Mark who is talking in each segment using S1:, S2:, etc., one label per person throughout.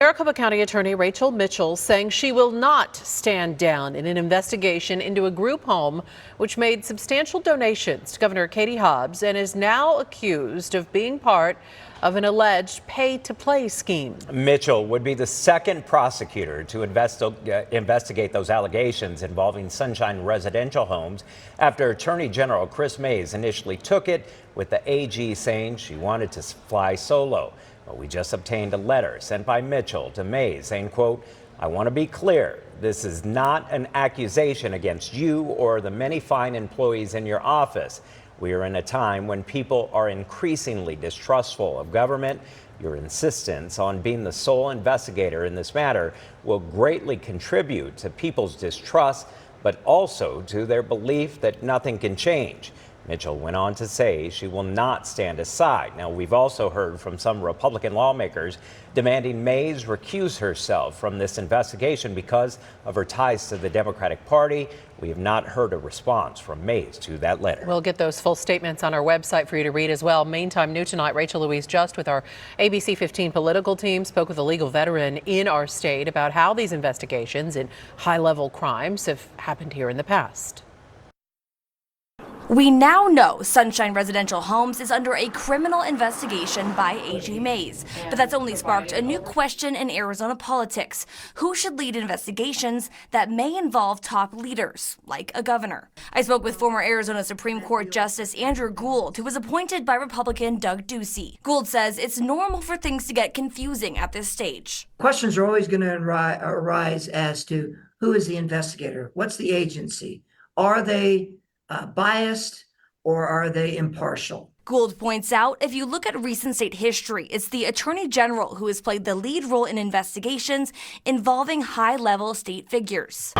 S1: Maricopa County Attorney Rachel Mitchell saying she will not stand down in an investigation into a group home which made substantial donations to Governor Katie Hobbs and is now accused of being part of an alleged pay-to-play scheme.
S2: Mitchell would be the second prosecutor to investigate those allegations involving Sunshine Residential Homes after Attorney General Chris Mays initially took it, with the AG saying she wanted to fly solo. But we just obtained a letter sent by Mitchell to Mays saying, quote, "I want to be clear. This is not an accusation against you or the many fine employees in your office. We are in a time when people are increasingly distrustful of government. Your insistence on being the sole investigator in this matter will greatly contribute to people's distrust, but also to their belief that nothing can change." Mitchell went on to say she will not stand aside. Now, we've also heard from some Republican lawmakers demanding Mays recuse herself from this investigation because of her ties to the Democratic Party. We have not heard a response from Mays to that letter.
S1: We'll get those full statements on our website for you to read as well. Meantime, new tonight, Rachel Louise Just with our ABC 15 political team spoke with a legal veteran in our state about how these investigations in high-level crimes have happened here in the past.
S3: We now know Sunshine Residential Homes is under a criminal investigation by AG Mays, but that's only sparked a new question in Arizona politics. Who should lead investigations that may involve top leaders, like a governor? I spoke with former Arizona Supreme Court Justice Andrew Gould, who was appointed by Republican Doug Ducey. Gould says it's normal for things to get confusing at this stage.
S4: Questions are always going to arise as to who is the investigator, what's the agency, are they biased, or are they impartial?
S3: Gould points out, if you look at recent state history, it's the Attorney General who has played the lead role in investigations involving high-level state figures.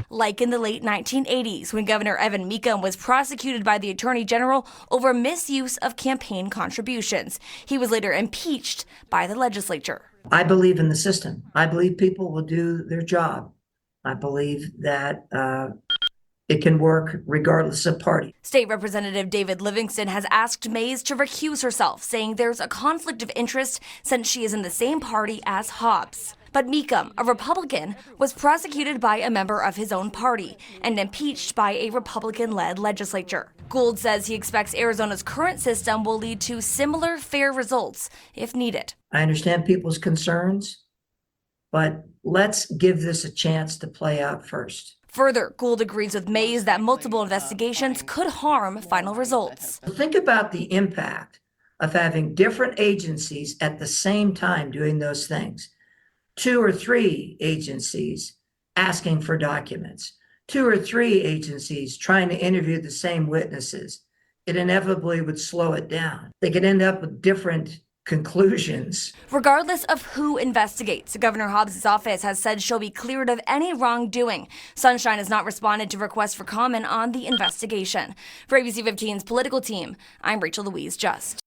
S3: Like in the late 1980s, when Governor Evan Mecham was prosecuted by the Attorney General over misuse of campaign contributions. He was later impeached by the legislature.
S4: I believe in the system. I believe people will do their job. I believe that it can work regardless of party.
S3: State Representative David Livingston has asked Mays to recuse herself, saying there's a conflict of interest since she is in the same party as Hobbs. But Mecham, a Republican, was prosecuted by a member of his own party and impeached by a Republican-led legislature. Gould says he expects Arizona's current system will lead to similar fair results if needed.
S4: I understand people's concerns, but let's give this a chance to play out first.
S3: Further, Gould agrees with Mays that multiple investigations could harm final results.
S4: Think about the impact of having different agencies at the same time doing those things. 2 or 3 agencies asking for documents. 2 or 3 agencies trying to interview the same witnesses. It inevitably would slow it down. They could end up with different conclusions.
S3: Regardless of who investigates, Governor Hobbs' office has said she'll be cleared of any wrongdoing. Sunshine has not responded to requests for comment on the investigation. For ABC 15's political team, I'm Rachel Louise Just.